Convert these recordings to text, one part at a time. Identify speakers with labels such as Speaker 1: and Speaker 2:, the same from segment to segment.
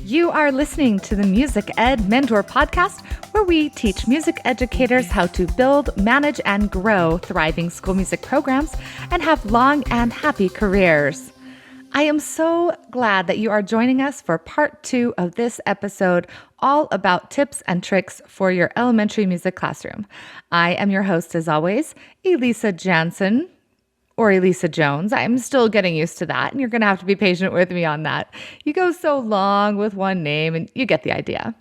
Speaker 1: You are listening to the Music Ed Mentor podcast, where we teach music educators how to build, manage, and grow thriving school music programs and have long and happy careers. I am so glad that you are joining us for part 2 of this episode, all about tips and tricks for your elementary music classroom. I am your host, as always, Elisa Jansen, or Elisa Jones. I'm still getting used to that, and you're going to have to be patient with me on that. You go so long with one name, and you get the idea.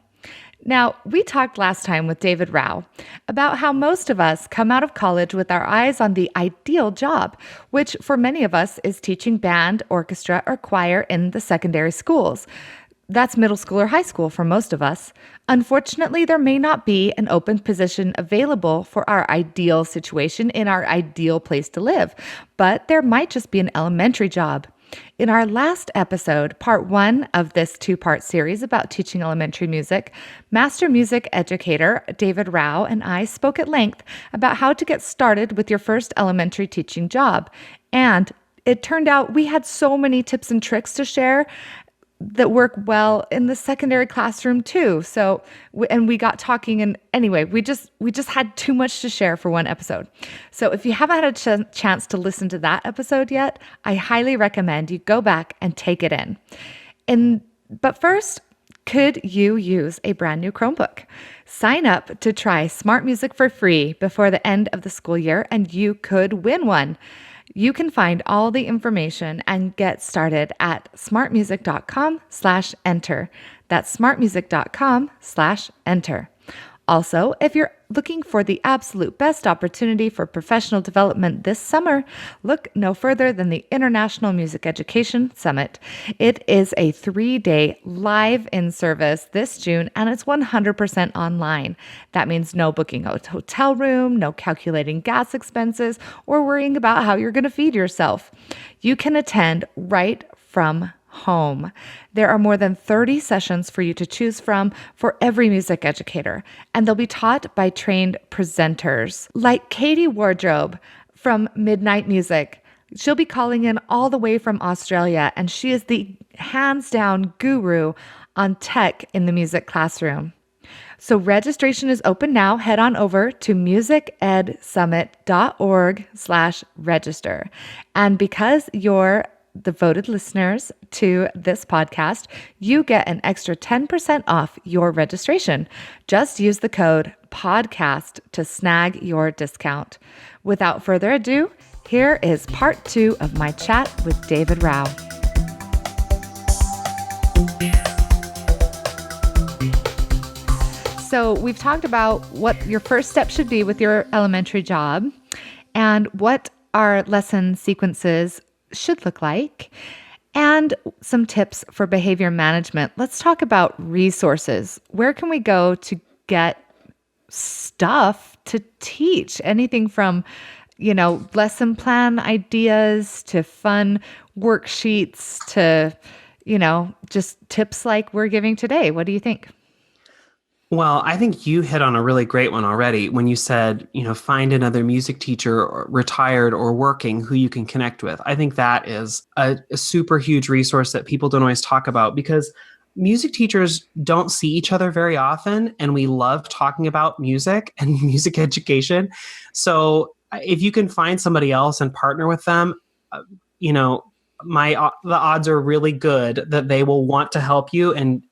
Speaker 1: Now, we talked last time with David Rao about how most of us come out of college with our eyes on the ideal job, which for many of us is teaching band, orchestra, or choir in the secondary schools. That's middle school or high school for most of us. Unfortunately, there may not be an open position available for our ideal situation in our ideal place to live, but there might just be an elementary job. In our last episode, part 1 of this 2-part series about teaching elementary music, master music educator David Rao and I spoke at length about how to get started with your first elementary teaching job. And it turned out we had so many tips and tricks to share that work well in the secondary classroom too. So, and we got talking, and anyway, we just had too much to share for one episode. So if you haven't had a chance to listen to that episode yet, I highly recommend you go back and take it in. But first, could you use a brand new Chromebook? Sign up to try Smart Music for free before the end of the school year, and you could win one. You can find all the information and get started at smartmusic.com/enter. That's smartmusic.com/enter. Also, if you're looking for the absolute best opportunity for professional development this summer, look no further than the International Music Education Summit. It is a 3-day live in-service this June, and it's 100% online. That means no booking a hotel room, no calculating gas expenses, or worrying about how you're going to feed yourself. You can attend right from home. There are more than 30 sessions for you to choose from for every music educator, and they'll be taught by trained presenters like Katie Wardrobe from Midnight Music. She'll be calling in all the way from Australia, and she is the hands-down guru on tech in the music classroom. So registration is open now. Head on over to musicedsummit.org/register. And because you're devoted listeners to this podcast, you get an extra 10% off your registration. Just use the code PODCAST to snag your discount. Without further ado, here is part 2 of my chat with David Rao. So we've talked about what your first step should be with your elementary job and what our lesson sequences should look like, and some tips for behavior management. Let's talk about resources. Where can we go to get stuff to teach? Anything from, lesson plan ideas to fun worksheets to, just tips like we're giving today. What do you think?
Speaker 2: Well, I think you hit on a really great one already when you said, find another music teacher, or retired or working, who you can connect with. I think that is a super huge resource that people don't always talk about, because music teachers don't see each other very often, and we love talking about music and music education. So if you can find somebody else and partner with them, the odds are really good that they will want to help you and,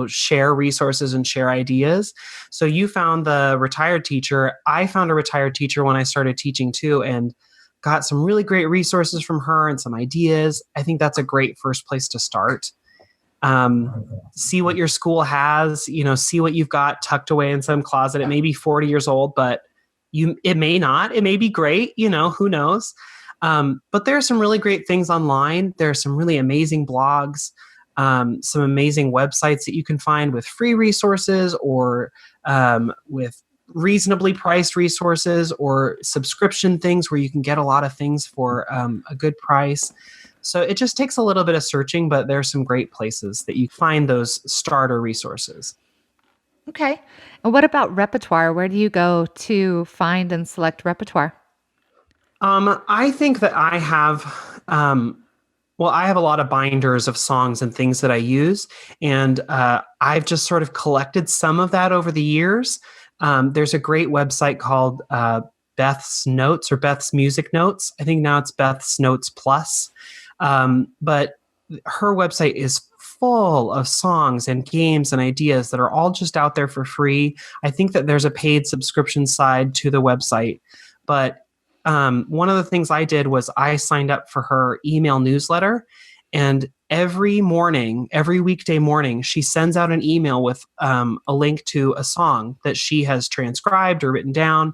Speaker 2: share resources and share ideas. So you found the retired teacher. I found a retired teacher when I started teaching too, and got some really great resources from her and some ideas. I think that's a great first place to start. See what your school has, see what you've got tucked away in some closet. It may be 40 years old, but it may not. It may be great, who knows? But there are some really great things online. There are some really amazing blogs, some amazing websites that you can find with free resources, or with reasonably priced resources, or subscription things where you can get a lot of things for a good price. So it just takes a little bit of searching, but there are some great places that you find those starter resources.
Speaker 1: Okay. And what about Repertoire? Where do you go to find and select Repertoire?
Speaker 2: I think that I have Well, I have a lot of binders of songs and things that I use, and I've just sort of collected some of that over the years. There's a great website called Beth's Notes or Beth's Music Notes. I think now it's Beth's Notes Plus. But her website is full of songs and games and ideas that are all just out there for free. I think that there's a paid subscription side to the website, but one of the things I did was I signed up for her email newsletter. And every morning, every weekday morning, she sends out an email with a link to a song that she has transcribed or written down.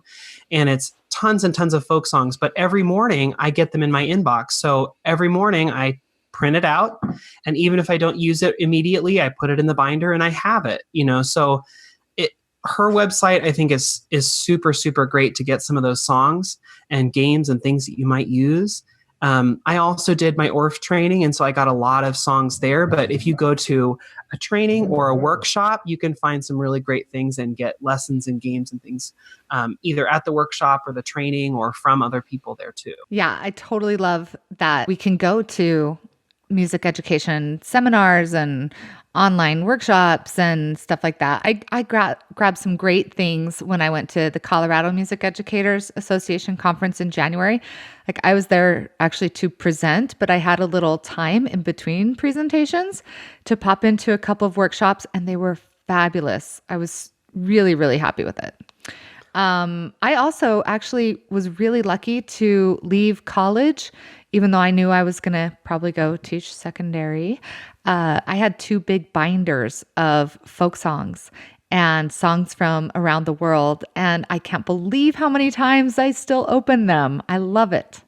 Speaker 2: And it's tons and tons of folk songs. But every morning, I get them in my inbox. So every morning, I print it out. And even if I don't use it immediately, I put it in the binder and I have it, So her website, I think, is super, super great to get some of those songs and games and things that you might use. I also did my ORF training, and so I got a lot of songs there. But if you go to a training or a workshop, you can find some really great things and get lessons and games and things either at the workshop or the training or from other people there too.
Speaker 1: Yeah, I totally love that we can go to music education seminars and online workshops and stuff like that. I grabbed some great things when I went to the Colorado Music Educators Association conference in January. Like I was there actually to present, but I had a little time in between presentations to pop into a couple of workshops, and they were fabulous. I was really, really happy with it. I also actually was really lucky to leave college, even though I knew I was going to probably go teach secondary. I had 2 big binders of folk songs and songs from around the world, and I can't believe how many times I still open them. I love it.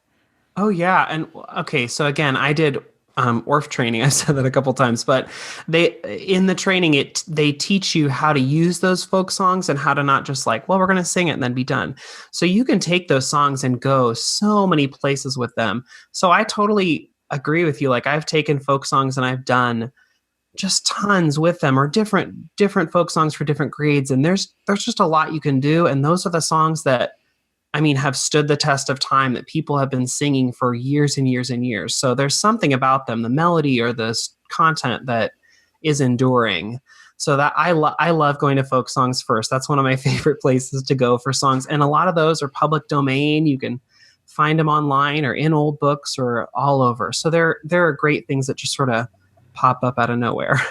Speaker 2: Oh yeah, and okay. So again, I did ORF training. I said that a couple times, but in the training they teach you how to use those folk songs and how to not just like, well, we're going to sing it and then be done. So you can take those songs and go so many places with them. So I totally agree with you. Like I've taken folk songs and I've done just tons with them, or different folk songs for different grades, and there's just a lot you can do. And those are the songs that have stood the test of time, that people have been singing for years and years and years. So there's something about them, the melody or the content, that is enduring. So that I love going to folk songs first. That's one of my favorite places to go for songs. And a lot of those are public domain. You can find them online or in old books or all over. So there are great things that just sort of pop up out of nowhere.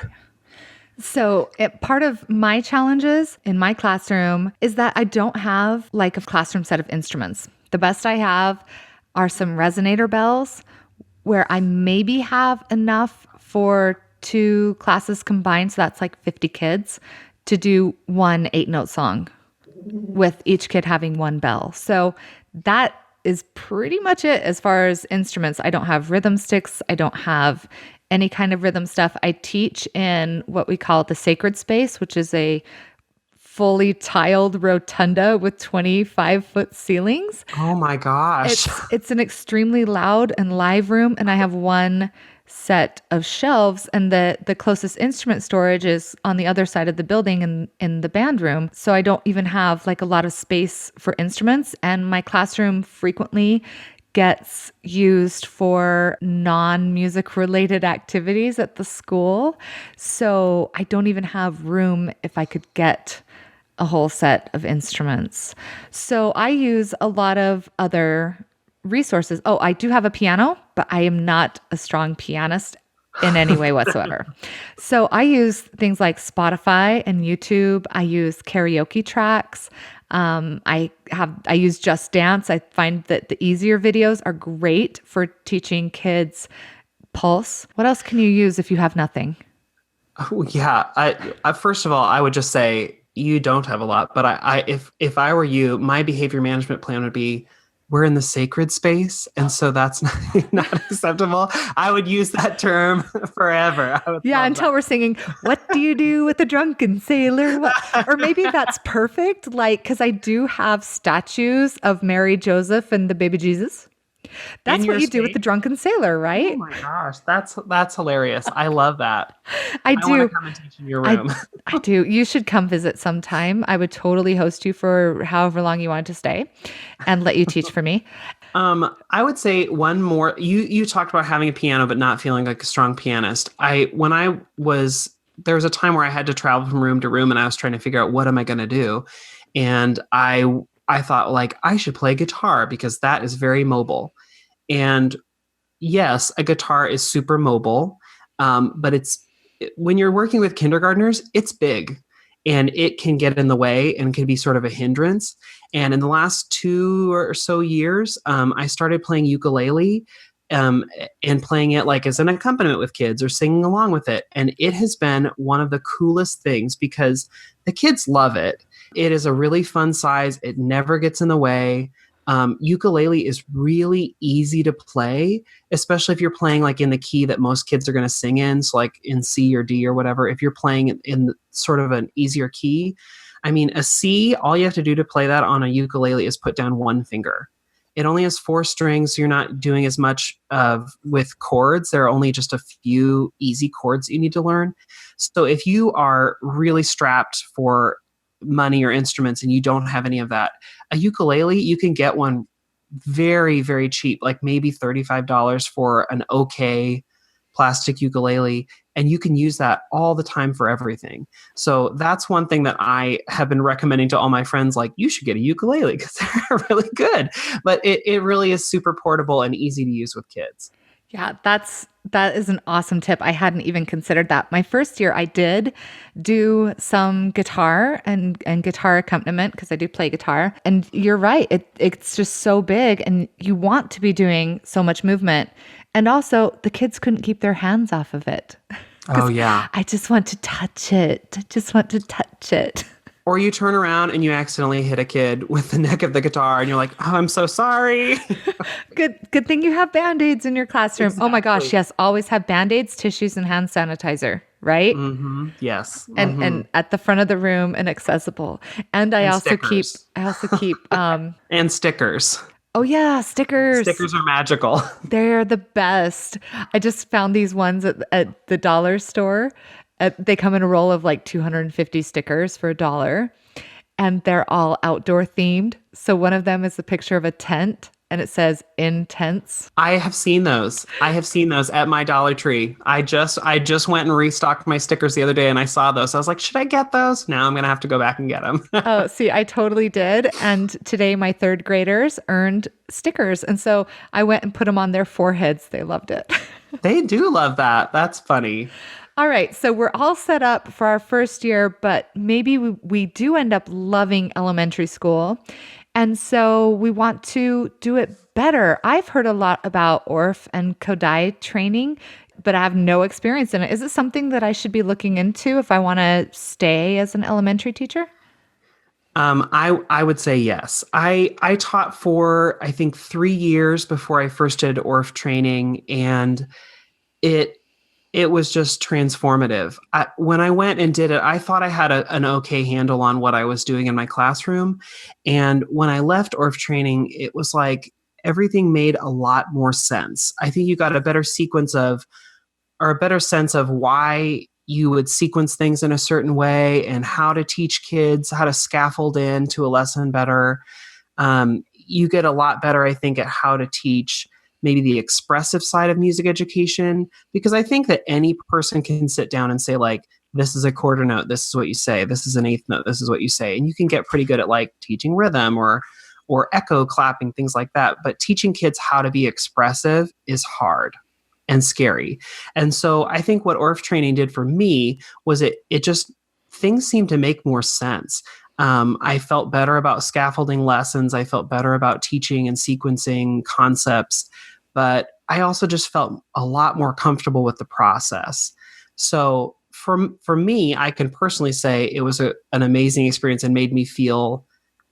Speaker 1: So part of my challenges in my classroom is that I don't have like a classroom set of instruments. The best I have are some resonator bells, where I maybe have enough for 2 classes combined. So that's like 50 kids to do one 8-note song with each kid having 1 bell. So that is pretty much it as far as instruments. I don't have rhythm sticks. I don't have any kind of rhythm stuff. I teach in what we call the sacred space, which is a fully tiled rotunda with 25-foot ceilings.
Speaker 2: Oh my gosh.
Speaker 1: It's an extremely loud and live room, and I have 1 set of shelves, and the closest instrument storage is on the other side of the building in the band room. So I don't even have like a lot of space for instruments, and my classroom frequently gets used for non-music related activities at the school. So I don't even have room if I could get a whole set of instruments. So I use a lot of other resources. Oh, I do have a piano, but I am not a strong pianist in any way whatsoever. So I use things like Spotify and YouTube. I use karaoke tracks. I use Just Dance. I find that the easier videos are great for teaching kids pulse. What else can you use if you have nothing?
Speaker 2: Oh, yeah. I first of all, I would just say you don't have a lot, but if I were you, my behavior management plan would be, we're in the sacred space, and so that's not acceptable. I would use that term forever.
Speaker 1: Until we're singing, "What do you do with a drunken sailor?" Or maybe that's perfect, like, because I do have statues of Mary, Joseph, and the baby Jesus. That's what you do with the drunken sailor, right?
Speaker 2: Oh my gosh, that's hilarious. I love that.
Speaker 1: I do.
Speaker 2: I want to come and teach in your room.
Speaker 1: I do. You should come visit sometime. I would totally host you for however long you wanted to stay and let you teach for me.
Speaker 2: I would say one more. You talked about having a piano but not feeling like a strong pianist. There was a time where I had to travel from room to room and I was trying to figure out what am I going to do, and I thought like I should play guitar because that is very mobile. And yes, a guitar is super mobile, but when you're working with kindergartners, it's big and it can get in the way and can be sort of a hindrance. And in the last 2 or so years, I started playing ukulele um, and playing it like as an accompaniment with kids or singing along with it. And it has been one of the coolest things because the kids love it. It is a really fun size. It never gets in the way. Ukulele is really easy to play, especially if you're playing like in the key that most kids are going to sing in. So like in C or D or whatever, if you're playing in sort of an easier key. I mean, a C, all you have to do to play that on a ukulele is put down one finger. It only has 4 strings. So you're not doing as much with chords. There are only just a few easy chords you need to learn. So if you are really strapped for money or instruments and you don't have any of that, a ukulele, you can get one very, very cheap, like maybe $35 for an okay plastic ukulele. And you can use that all the time for everything. So that's one thing that I have been recommending to all my friends, like, you should get a ukulele because they're really good. But it really is super portable and easy to use with kids.
Speaker 1: Yeah, that is an awesome tip. I hadn't even considered that. My first year I did do some guitar and guitar accompaniment because I do play guitar. And you're right. It's just so big and you want to be doing so much movement. And also the kids couldn't keep their hands off of it.
Speaker 2: Oh, yeah.
Speaker 1: I just want to touch it. I just want to touch it.
Speaker 2: Or you turn around and you accidentally hit a kid with the neck of the guitar and you're like, oh, I'm so sorry.
Speaker 1: Good thing you have Band-Aids in your classroom.
Speaker 2: Exactly.
Speaker 1: Oh my gosh, yes, always have Band-Aids, tissues, and hand sanitizer, right?
Speaker 2: Mm-hmm. Yes.
Speaker 1: And at the front of the room and accessible. And I also keep
Speaker 2: and stickers.
Speaker 1: Oh yeah, stickers.
Speaker 2: Stickers are magical.
Speaker 1: They're the best. I just found these ones at the dollar store. They come in a roll of like 250 stickers for $1, and they're all outdoor themed. So one of them is a picture of a tent, and it says "Intense."
Speaker 2: I have seen those. At my Dollar Tree. I just went and restocked my stickers the other day, and I saw those. I was like, should I get those? Now I'm gonna have to go back and get them.
Speaker 1: Oh, see, I totally did. And today my third graders earned stickers, and so I went and put them on their foreheads. They loved it.
Speaker 2: They do love that. That's funny.
Speaker 1: All right, so we're all set up for our first year, but maybe we do end up loving elementary school. And so we want to do it better. I've heard a lot about ORF and Kodai training, but I have no experience in it. Is it something that I should be looking into if I want to stay as an elementary teacher?
Speaker 2: I would say yes. I taught for, I think, 3 years before I first did ORF training, and it was just transformative. When I went and did it, I thought I had an okay handle on what I was doing in my classroom. And when I left ORF training, it was like everything made a lot more sense. I think you got a better sense of why you would sequence things in a certain way and how to teach kids, how to scaffold into a lesson better. You get a lot better, I think, at how to teach maybe the expressive side of music education, because I think that any person can sit down and say, like, this is a quarter note, this is what you say, this is an eighth note, this is what you say. And you can get pretty good at like teaching rhythm or echo clapping, things like that. But teaching kids how to be expressive is hard and scary. And so I think what ORF training did for me was it just, things seemed to make more sense. I felt better about scaffolding lessons. I felt better about teaching and sequencing concepts. But I also just felt a lot more comfortable with the process. So for me, I can personally say it was an amazing experience and made me feel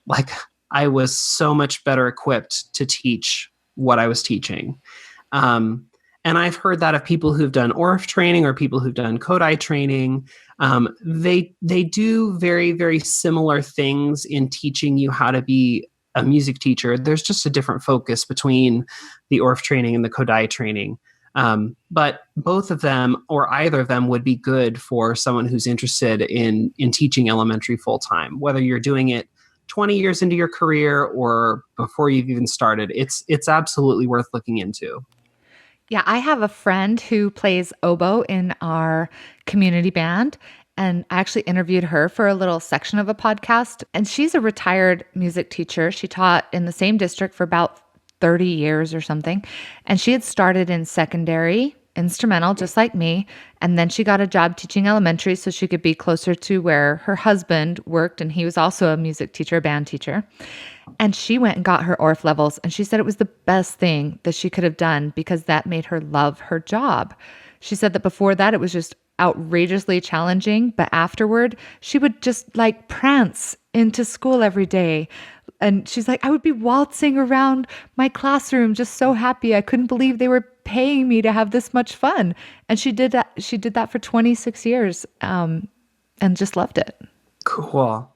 Speaker 2: like I was so much better equipped to teach what I was teaching. And I've heard that of people who've done ORF training or people who've done Kodai training. They do very, very similar things in teaching you how to be a music teacher. There's just a different focus between the ORF training and the Kodai training. But both of them or either of them would be good for someone who's interested in teaching elementary full time, whether you're doing it 20 years into your career or before you've even started. It's absolutely worth looking into.
Speaker 1: Yeah, I have a friend who plays oboe in our community band, and I actually interviewed her for a little section of a podcast. And she's a retired music teacher. She taught in the same district for about 30 years or something. And she had started in secondary instrumental, just like me. And then she got a job teaching elementary so she could be closer to where her husband worked. And he was also a music teacher, a band teacher. And she went and got her ORF levels. And she said it was the best thing that she could have done because that made her love her job. She said that before that, it was just outrageously challenging. But afterward, she would just like prance into school every day. And she's like, I would be waltzing around my classroom just so happy. I couldn't believe they were paying me to have this much fun. And she did that. She did that for 26 years and just loved it.
Speaker 2: Cool.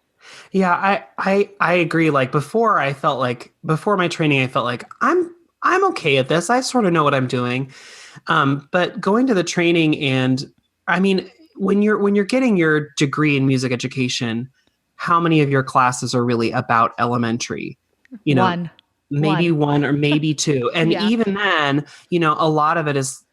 Speaker 2: Yeah, I agree. Like before my training, I felt like I'm okay at this. I sort of know what I'm doing. But going to the training and I mean, when you're getting your degree in music education, how many of your classes are really about elementary? Maybe one or maybe two. And
Speaker 1: Yeah.
Speaker 2: even then, a lot of it is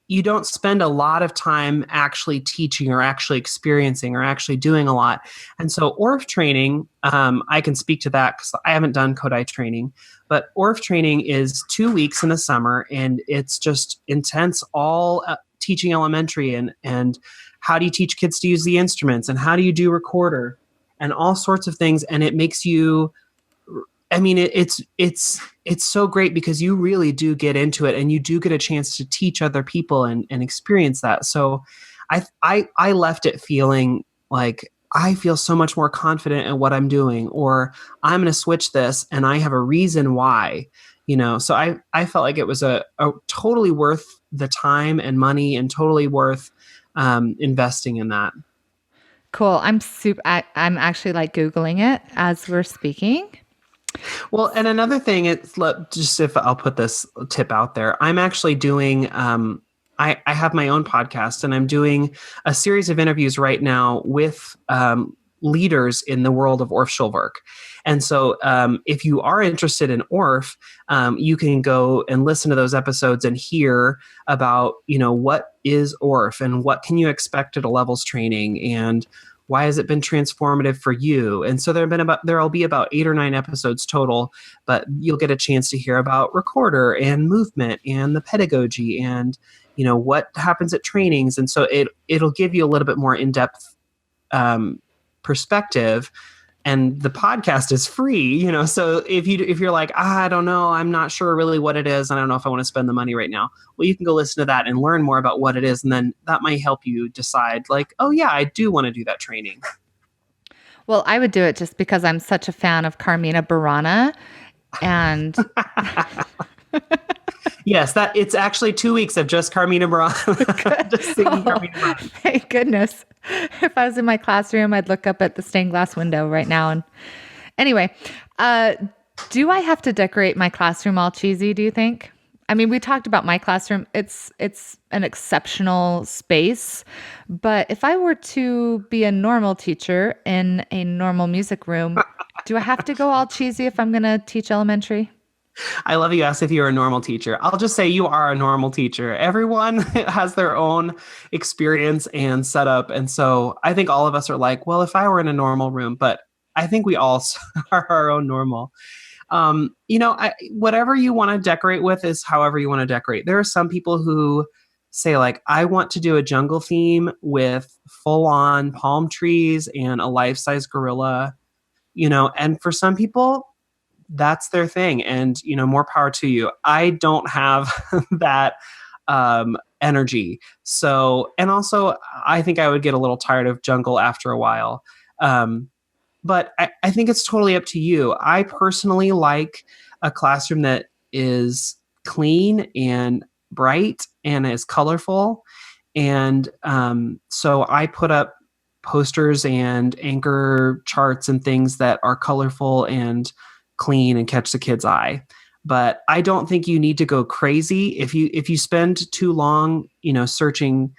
Speaker 2: you don't spend a lot of time actually teaching or actually experiencing or actually doing a lot. And so ORF training, I can speak to that because I haven't done Kodai training, but ORF training is 2 weeks in the summer and it's just intense, all teaching elementary and how do you teach kids to use the instruments and how do you do recorder and all sorts of things. And it makes you, I mean, it's so great because you really do get into it and you do get a chance to teach other people and experience that. So I left it feeling like I feel so much more confident in what I'm doing, or I'm going to switch this and I have a reason why, so I felt like it was a totally worth the time and money and totally worth investing in that.
Speaker 1: Cool. I'm actually like Googling it as we're speaking.
Speaker 2: Well, and another thing is, just if I'll put this tip out there, I'm actually doing, I have my own podcast and I'm doing a series of interviews right now with leaders in the world of Orff Schulwerk. And so if you are interested in Orff, you can go and listen to those episodes and hear about, what is Orff and what can you expect at a levels training and why has it been transformative for you? And so there'll be about 8 or 9 episodes total, but you'll get a chance to hear about recorder and movement and the pedagogy and, what happens at trainings. And so it'll give you a little bit more in-depth perspective. And the podcast is free, so if you're like, I don't know, I'm not sure really what it is. I don't know if I want to spend the money right now. Well, you can go listen to that and learn more about what it is. And then that might help you decide like, oh yeah, I do want to do that training.
Speaker 1: Well, I would do it just because I'm such a fan of Carmina Burana and
Speaker 2: Yes, that it's actually 2 weeks of just Carmina Burana. Just singing Carmina Burana.
Speaker 1: Thank goodness. If I was in my classroom, I'd look up at the stained glass window right now. And anyway, do I have to decorate my classroom all cheesy, do you think? I mean, we talked about my classroom. It's an exceptional space. But if I were to be a normal teacher in a normal music room, do I have to go all cheesy if I'm going to teach elementary?
Speaker 2: I love you asked if you're a normal teacher. I'll just say you are a normal teacher. Everyone has their own experience and setup. And so I think all of us are like, well, if I were in a normal room, but I think we all are our own normal. Whatever you want to decorate with is however you want to decorate. There are some people who say like, I want to do a jungle theme with full on palm trees and a life-size gorilla, and for some people, that's their thing. And, more power to you. I don't have that energy. So, and also I think I would get a little tired of jungle after a while. But I think it's totally up to you. I personally like a classroom that is clean and bright and is colorful. And so I put up posters and anchor charts and things that are colorful and clean and catch the kid's eye. But I don't think you need to go crazy. If you spend too long, searching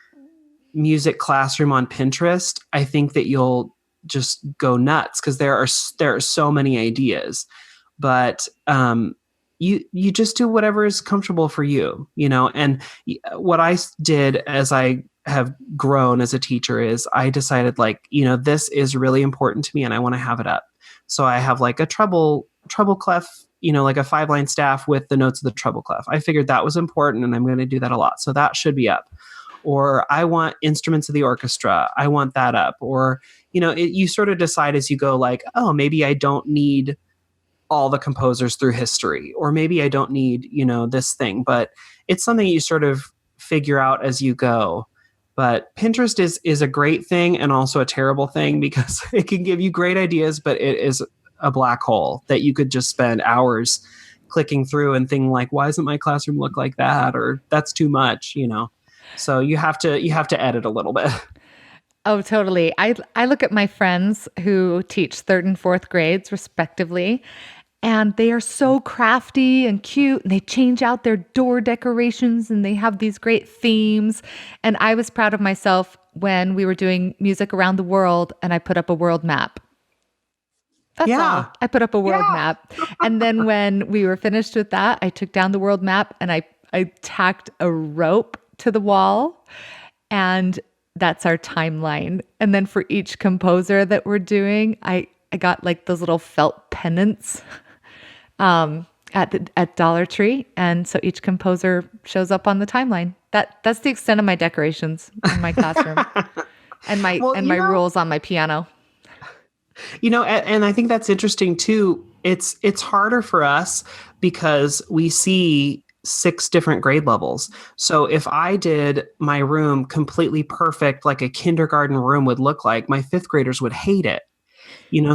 Speaker 2: music classroom on Pinterest, I think that you'll just go nuts because there are so many ideas. But you just do whatever is comfortable for you, And what I did as I have grown as a teacher is I decided this is really important to me and I want to have it up. So I have like a treble clef, like a 5-line staff with the notes of the treble clef. I figured that was important and I'm going to do that a lot. So that should be up. Or I want instruments of the orchestra. I want that up. Or, you sort of decide as you go like, oh, maybe I don't need all the composers through history, or maybe I don't need, this thing, but it's something you sort of figure out as you go. But Pinterest is a great thing and also a terrible thing because it can give you great ideas, but it is a black hole that you could just spend hours clicking through and thinking like, why doesn't my classroom look like that? Or that's too much, So you have to edit a little bit.
Speaker 1: Oh, totally. I look at my friends who teach 3rd and 4th grades respectively, and they are so crafty and cute, and they change out their door decorations and they have these great themes. And I was proud of myself when we were doing music around the world and I put up a world map. That's all. I put up a world map. And then when we were finished with that, I took down the world map and I tacked a rope to the wall, and that's our timeline. And then for each composer that we're doing, I got like those little felt pennants at Dollar Tree, and so each composer shows up on the timeline. That's the extent of my decorations in my classroom, and my rules on my piano.
Speaker 2: And I think that's interesting too. It's harder for us because we see 6 different grade levels. So if I did my room completely perfect, like a kindergarten room would look like, my 5th graders would hate it.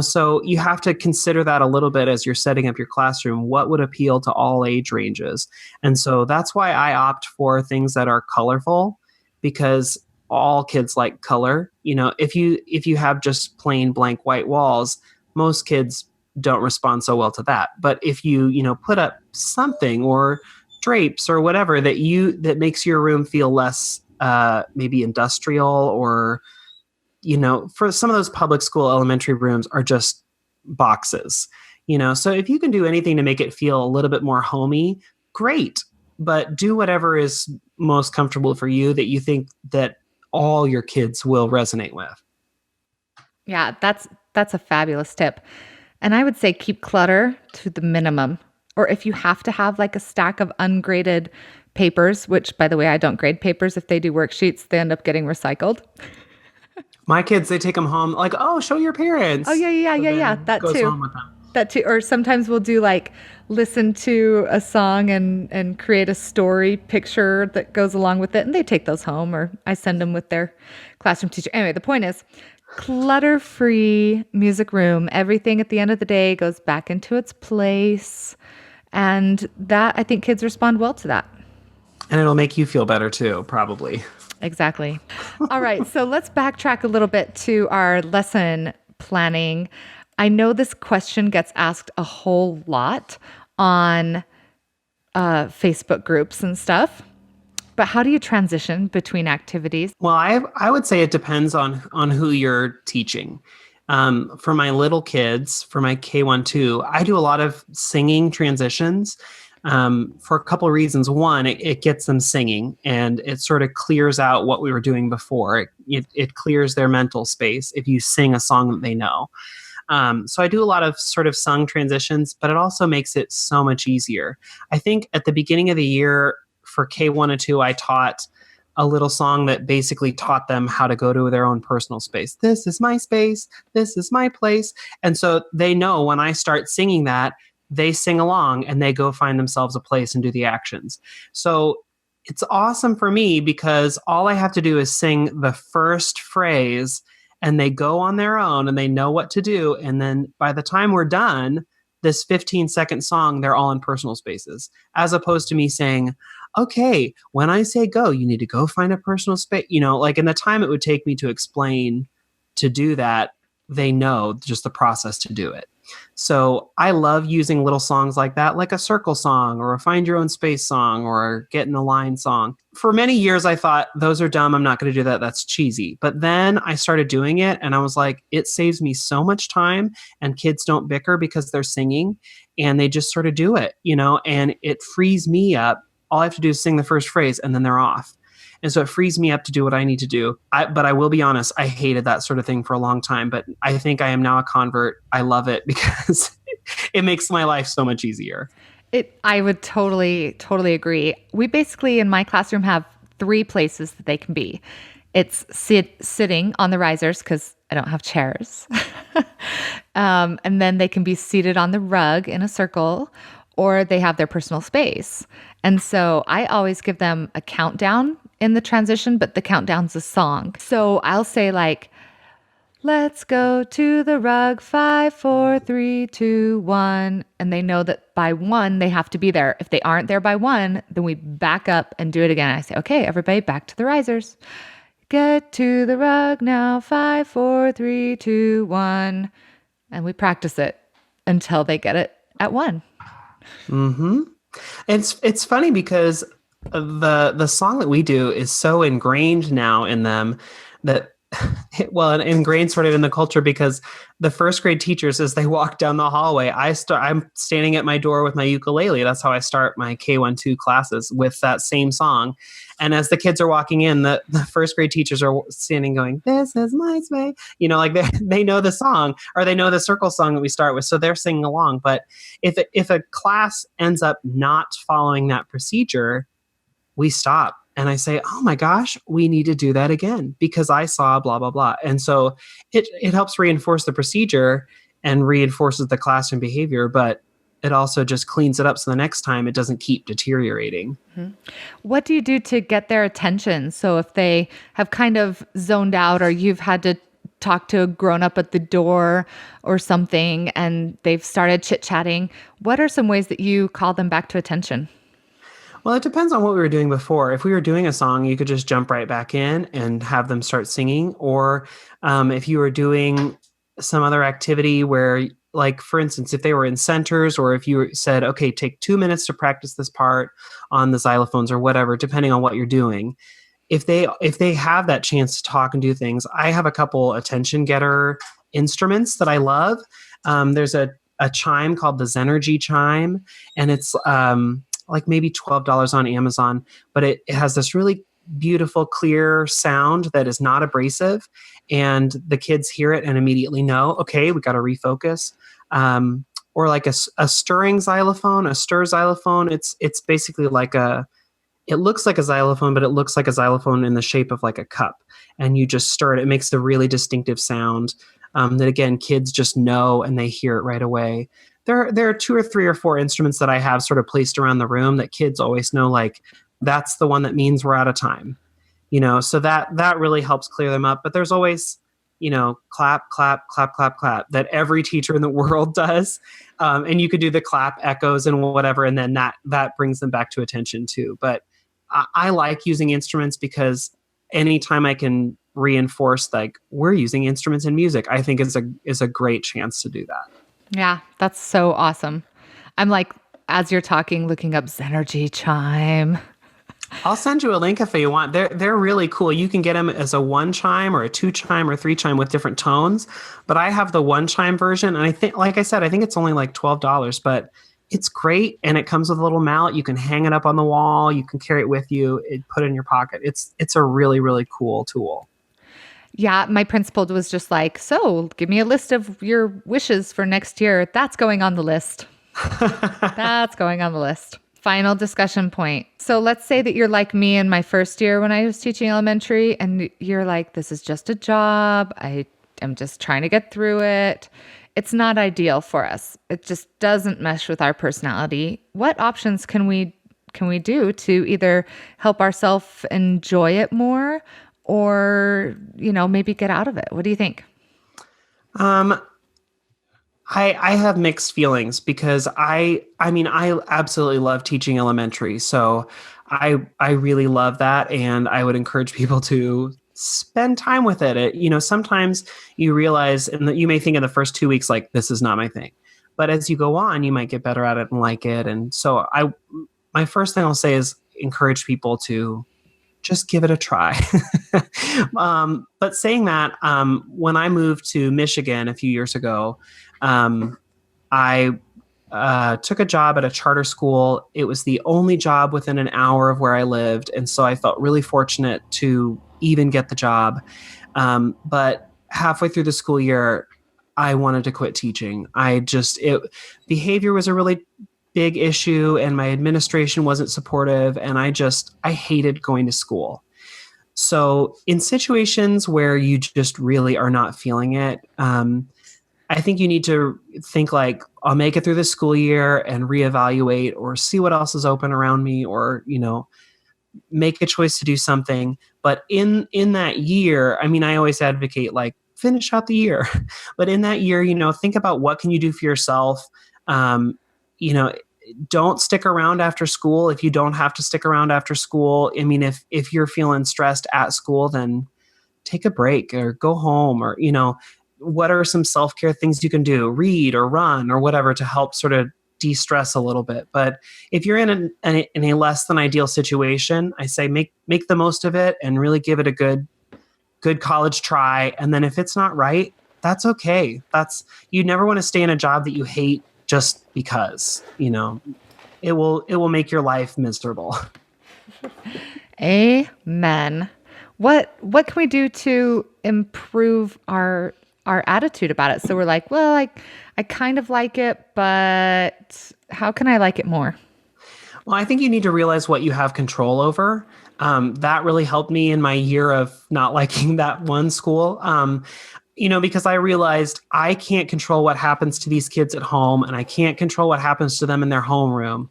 Speaker 2: So you have to consider that a little bit as you're setting up your classroom. What would appeal to all age ranges? And so that's why I opt for things that are colorful, because all kids like color. If you have just plain blank white walls, most kids don't respond so well to that. But if you put up something or drapes or whatever that makes your room feel less maybe industrial, or for some of those public school elementary rooms are just boxes, so if you can do anything to make it feel a little bit more homey, great. But do whatever is most comfortable for you that you think that all your kids will resonate with.
Speaker 1: Yeah, that's a fabulous tip. And I would say keep clutter to the minimum. Or if you have to have like a stack of ungraded papers, which by the way, I don't grade papers. If they do worksheets, they end up getting recycled.
Speaker 2: My kids, they take them home like, oh, show your parents.
Speaker 1: Oh, yeah. That
Speaker 2: goes
Speaker 1: too.
Speaker 2: home with them.
Speaker 1: That too. Or sometimes we'll do like listen to a song and create a story picture that goes along with it. And they take those home, or I send them with their classroom teacher. Anyway, the point is clutter-free music room. Everything at the end of the day goes back into its place. And that, I think kids respond well to that.
Speaker 2: And it'll make you feel better too, probably.
Speaker 1: Exactly. All right. So let's backtrack a little bit to our lesson planning. I know this question gets asked a whole lot on Facebook groups and stuff, but how do you transition between activities?
Speaker 2: Well, I would say it depends on who you're teaching. For my little kids, for my K1-2, I do a lot of singing transitions for a couple of reasons. One, it gets them singing, and it sort of clears out what we were doing before. It clears their mental space if you sing a song that they know. So I do a lot of sort of sung transitions, but it also makes it so much easier. I think at the beginning of the year for K1 and 2, I taught a little song that basically taught them how to go to their own personal space. This is my space. This is my place. And so they know when I start singing that, they sing along and they go find themselves a place and do the actions. So it's awesome for me because all I have to do is sing the first phrase and they go on their own and they know what to do. And then by the time we're done, this 15-second song, they're all in personal spaces, as opposed to me saying, okay, when I say go, you need to go find a personal space. Like in the time it would take me to explain to do that, they know just the process to do it. So I love using little songs like that, like a circle song or a find your own space song or get in a line song. For many years, I thought those are dumb. I'm not going to do that. That's cheesy. But then I started doing it and I was like, it saves me so much time and kids don't bicker because they're singing and they just sort of do it, and it frees me up. All I have to do is sing the first phrase and then they're off. And so it frees me up to do what I need to do. But I will be honest, I hated that sort of thing for a long time. But I think I am now a convert. I love it because it makes my life so much easier.
Speaker 1: I would totally agree. We basically, in my classroom, have 3 places that they can be. It's sitting on the risers because I don't have chairs. And then they can be seated on the rug in a circle, or they have their personal space. And so I always give them a countdown in the transition, but the countdown's a song. So I'll say like, let's go to the rug, 5, 4, 3, 2, 1. And they know that by 1, they have to be there. If they aren't there by 1, then we back up and do it again. I say, okay, everybody back to the risers. Get to the rug now, 5, 4, 3, 2, 1. And we practice it until they get it at 1.
Speaker 2: Mm-hmm. It's funny because the song that we do is so ingrained now in them that ingrained sort of in the culture, because the first grade teachers, as they walk down the hallway, I'm standing at my door with my ukulele. That's how I start my K1-2 classes, with that same song. And as the kids are walking in, the first grade teachers are standing going, this is my space. Like they know the song, or they know the circle song that we start with. So they're singing along. But if a class ends up not following that procedure, we stop. And I say, oh my gosh, we need to do that again because I saw blah, blah, blah. And so it helps reinforce the procedure and reinforces the classroom behavior, but it also just cleans it up so the next time it doesn't keep deteriorating.
Speaker 1: Mm-hmm. What do you do to get their attention? So if they have kind of zoned out, or you've had to talk to a grown-up at the door or something and they've started chit-chatting, what are some ways that you call them back to attention?
Speaker 2: Well, it depends on what we were doing before. If we were doing a song, you could just jump right back in and have them start singing. Or if you were doing some other activity where, like, for instance, if they were in centers, or if you said, okay, take 2 minutes to practice this part on the xylophones or whatever, depending on what you're doing. If they have that chance to talk and do things, I have a couple attention getter instruments that I love. There's a chime called the Zenergy Chime, and it's like maybe $12 on Amazon, but it has this really beautiful, clear sound that is not abrasive. And the kids hear it and immediately know, okay, we got to refocus. Or like a stirring xylophone, a stir xylophone. It's basically it looks like a xylophone, but it looks like a xylophone in the shape of like a cup. And you just stir it. It makes the really distinctive sound that, again, kids just know and they hear it right away. There are 2 or 3 or 4 instruments that I have sort of placed around the room that kids always know, like, that's the one that means we're out of time, so that really helps clear them up. But there's always, clap, clap, clap, clap, clap, that every teacher in the world does. And you could do the clap echoes and whatever, and then that brings them back to attention too. But I like using instruments because anytime I can reinforce, like, we're using instruments in music, I think is a great chance to do that.
Speaker 1: Yeah, that's so awesome. I'm like, as you're talking, looking up Zenergy Chime.
Speaker 2: I'll send you a link if you want. They're really cool. You can get them as a 1 chime or a 2 chime or 3 chime with different tones. But I have the 1 chime version. And I think, like I said, I think it's only like $12, but it's great. And it comes with a little mallet. You can hang it up on the wall. You can carry it with you. Put it in your pocket. It's a really, really cool tool.
Speaker 1: Yeah, my principal was just like, so give me a list of your wishes for next year. That's going on the list. That's going on the list. Final discussion point. So let's say that you're like me in my first year when I was teaching elementary, and you're like, this is just a job. I am just trying to get through it. It's not ideal for us. It just doesn't mesh with our personality. What options can we do to either help ourselves enjoy it more, or, maybe get out of it? What do you think?
Speaker 2: I have mixed feelings because I absolutely love teaching elementary. So I really love that. And I would encourage people to spend time with it. Sometimes you realize, and that you may think in the first 2 weeks, like, this is not my thing. But as you go on, you might get better at it and like it. And so my first thing I'll say is encourage people to just give it a try. But saying that, when I moved to Michigan a few years ago, I took a job at a charter school. It was the only job within an hour of where I lived. And so I felt really fortunate to even get the job. But halfway through the school year, I wanted to quit teaching. Behavior was a really big issue, and my administration wasn't supportive, and I hated going to school. So in situations where you just really are not feeling it, I think you need to think like, I'll make it through the school year and reevaluate, or see what else is open around me, or, make a choice to do something. But in that year, I mean, I always advocate like, finish out the year. But in that year, think about what can you do for yourself. Don't stick around after school if you don't have to stick around after school. I mean, if you're feeling stressed at school, then take a break or go home, or, what are some self-care things you can do? Read or run or whatever to help sort of de-stress a little bit. But if you're in a less than ideal situation, I say make the most of it and really give it a good college try. And then if it's not right, that's okay. You never want to stay in a job that you hate just because, it will make your life miserable.
Speaker 1: Amen. What can we do to improve our attitude about it? So we're like, well, I kind of like it, but how can I like it more?
Speaker 2: Well, I think you need to realize what you have control over. That really helped me in my year of not liking that one school. Because I realized I can't control what happens to these kids at home, and I can't control what happens to them in their homeroom.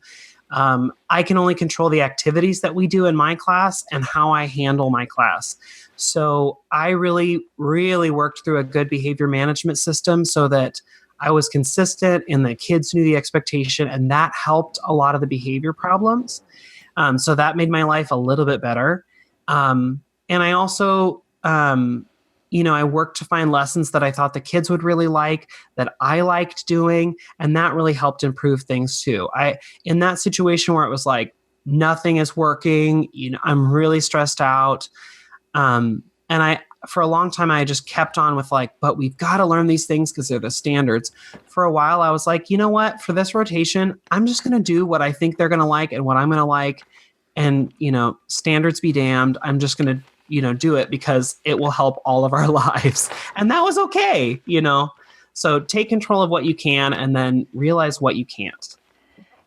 Speaker 2: I can only control the activities that we do in my class and how I handle my class. So I really, really worked through a good behavior management system so that I was consistent and the kids knew the expectation, and that helped a lot of the behavior problems. So that made my life a little bit better. And I also, I worked to find lessons that I thought the kids would really like, that I liked doing, and that really helped improve things too. In that situation where it was like, nothing is working, I'm really stressed out. And for a long time, I just kept on with like, but we've got to learn these things because they're the standards. For a while, I was like, you know what? For this rotation, I'm just going to do what I think they're going to like and what I'm going to like. And, standards be damned. I'm just going to, do it because it will help all of our lives. And that was okay, So take control of what you can and then realize what you can't.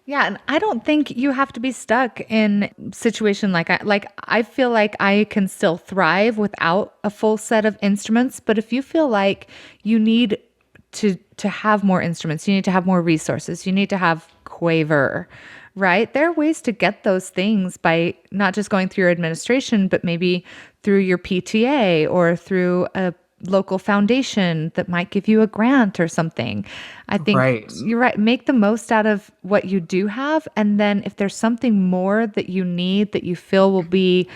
Speaker 1: Yeah, and I don't think you have to be stuck in a situation I feel like I can still thrive without a full set of instruments, but if you feel like you need to have more instruments, you need to have more resources, you need to have Quaver, right? There are ways to get those things by not just going through your administration, but maybe through your PTA or through a local foundation that might give you a grant or something. I think You're right. Make the most out of what you do have. And then if there's something more that you need that you feel will be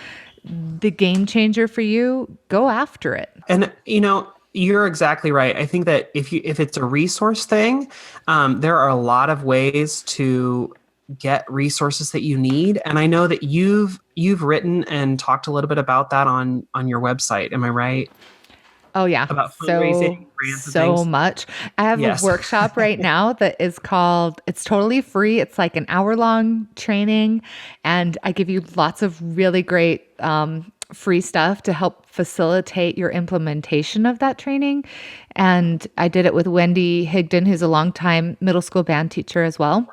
Speaker 1: the game changer for you, go after it.
Speaker 2: And, you're exactly right. I think that if it's a resource thing, there are a lot of ways to get resources that you need. And I know that you've written and talked a little bit about that on your website. Am I right?
Speaker 1: Oh yeah.
Speaker 2: About fundraising, grants and things.
Speaker 1: So much. I have a workshop right now that is called, it's totally free. It's like an hour-long training. And I give you lots of really great free stuff to help facilitate your implementation of that training. And I did it with Wendy Higdon, who's a longtime middle school band teacher as well.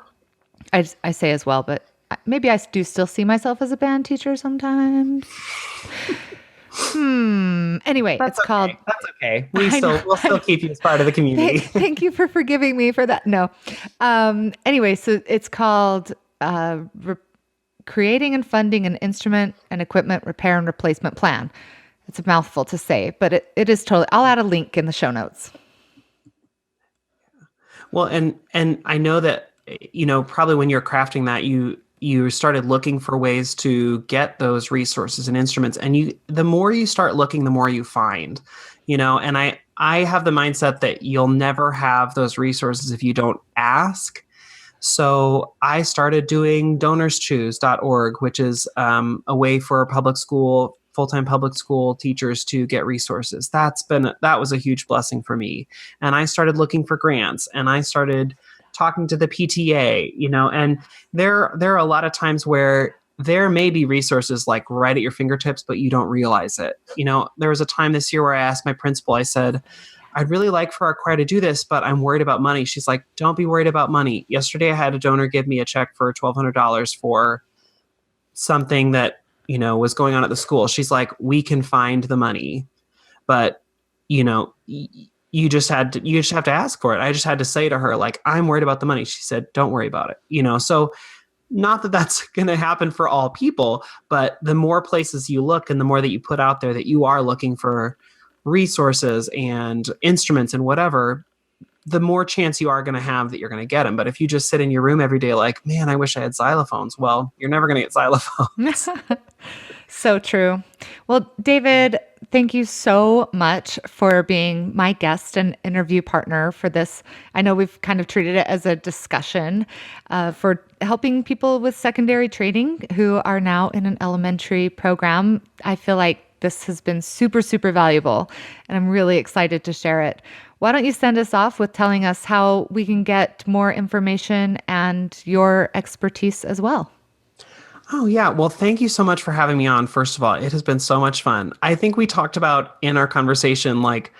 Speaker 1: I say as well, but maybe I do still see myself as a band teacher sometimes. Anyway,
Speaker 2: That's
Speaker 1: called.
Speaker 2: That's okay. We'll still keep you as part of the community.
Speaker 1: Thank you for forgiving me for that. No. Anyway, so it's called Creating and Funding an Instrument and Equipment Repair and Replacement Plan. It's a mouthful to say, but it is totally. I'll add a link in the show notes.
Speaker 2: Well, and I know that probably when you're crafting that, you started looking for ways to get those resources and instruments. And the more you start looking, the more you find, and I have the mindset that you'll never have those resources if you don't ask. So I started doing donorschoose.org, which is a way for full-time public school teachers to get resources. That was a huge blessing for me. And I started looking for grants, and I started talking to the PTA, and there are a lot of times where there may be resources like right at your fingertips, but you don't realize it. There was a time this year where I asked my principal, I said, I'd really like for our choir to do this, but I'm worried about money. She's like, don't be worried about money. Yesterday, I had a donor give me a check for $1,200 for something that, was going on at the school. She's like, we can find the money, but, you just have to ask for it. I just had to say to her, like, I'm worried about the money. She said, don't worry about it. So not that that's going to happen for all people, but the more places you look and the more that you put out there that you are looking for resources and instruments and whatever, the more chance you are going to have that you're going to get them. But if you just sit in your room every day like, man, I wish I had xylophones, well, you're never going to get xylophones.
Speaker 1: So true. Well, David, thank you so much for being my guest and interview partner for this. I know we've kind of treated it as a discussion for helping people with secondary training who are now in an elementary program. I feel like this has been super, super valuable, and I'm really excited to share it. Why don't you send us off with telling us how we can get more information and your expertise as well?
Speaker 2: Oh, yeah. Well, thank you so much for having me on. First of all, it has been so much fun. I think we talked about in our conversation, like,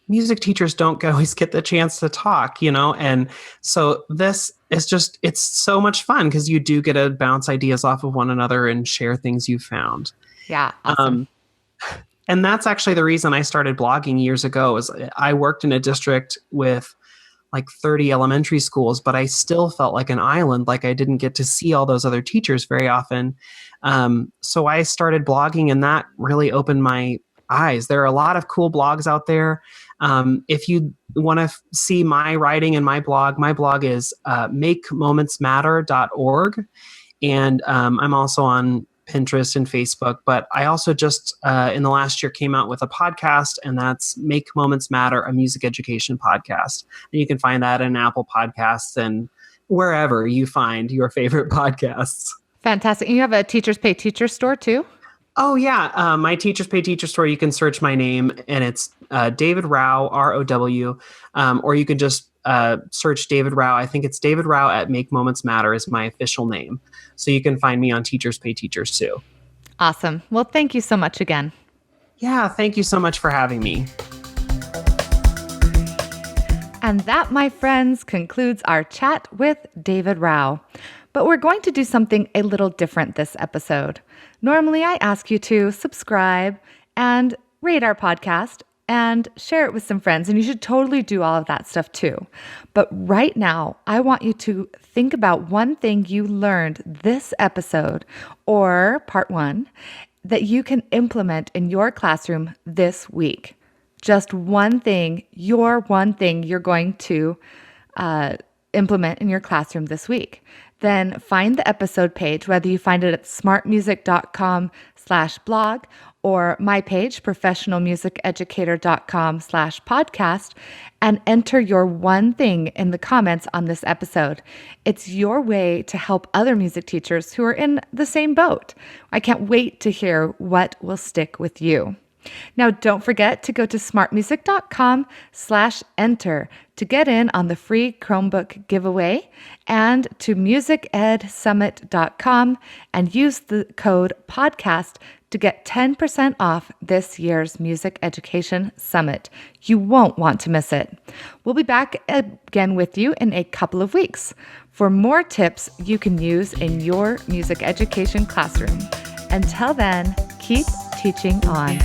Speaker 2: music teachers don't always get the chance to talk, and so this is it's so much fun because you do get to bounce ideas off of one another and share things you've found.
Speaker 1: Yeah. Awesome.
Speaker 2: And that's actually the reason I started blogging years ago. Is I worked in a district with like 30 elementary schools, but I still felt like an island, like I didn't get to see all those other teachers very often. So I started blogging, and that really opened my eyes. There are a lot of cool blogs out there. If you want to see my writing and my blog is makemomentsmatter.org. And I'm also on Pinterest and Facebook, but I also just in the last year came out with a podcast, and that's Make Moments Matter, a music education podcast. And you can find that in Apple Podcasts and wherever you find your favorite podcasts.
Speaker 1: Fantastic. And you have a Teachers Pay Teacher store too?
Speaker 2: Oh, yeah. My Teachers Pay Teacher store, you can search my name, and it's David Rao, R-O-W, or you can just search David Rao. I think it's David Rao at Make Moments Matter is my official name. So you can find me on Teachers Pay Teachers too.
Speaker 1: Awesome. Well, thank you so much again.
Speaker 2: Yeah, thank you so much for having me.
Speaker 1: And that, my friends, concludes our chat with David Rao. But we're going to do something a little different this episode. Normally, I ask you to subscribe and rate our podcast and share it with some friends. And you should totally do all of that stuff too. But right now, I want you to think about one thing you learned this episode or part one that you can implement in your classroom this week. Just one thing you're going to implement in your classroom this week. Then find the episode page, whether you find it at smartmusic.com/blog or my page, professionalmusiceducator.com/podcast, and enter your one thing in the comments on this episode. It's your way to help other music teachers who are in the same boat. I can't wait to hear what will stick with you. Now, don't forget to go to smartmusic.com/enter to get in on the free Chromebook giveaway, and to musicedsummit.com and use the code podcast to get 10% off this year's Music Education Summit. You won't want to miss it. We'll be back again with you in a couple of weeks for more tips you can use in your music education classroom. Until then, keep teaching on.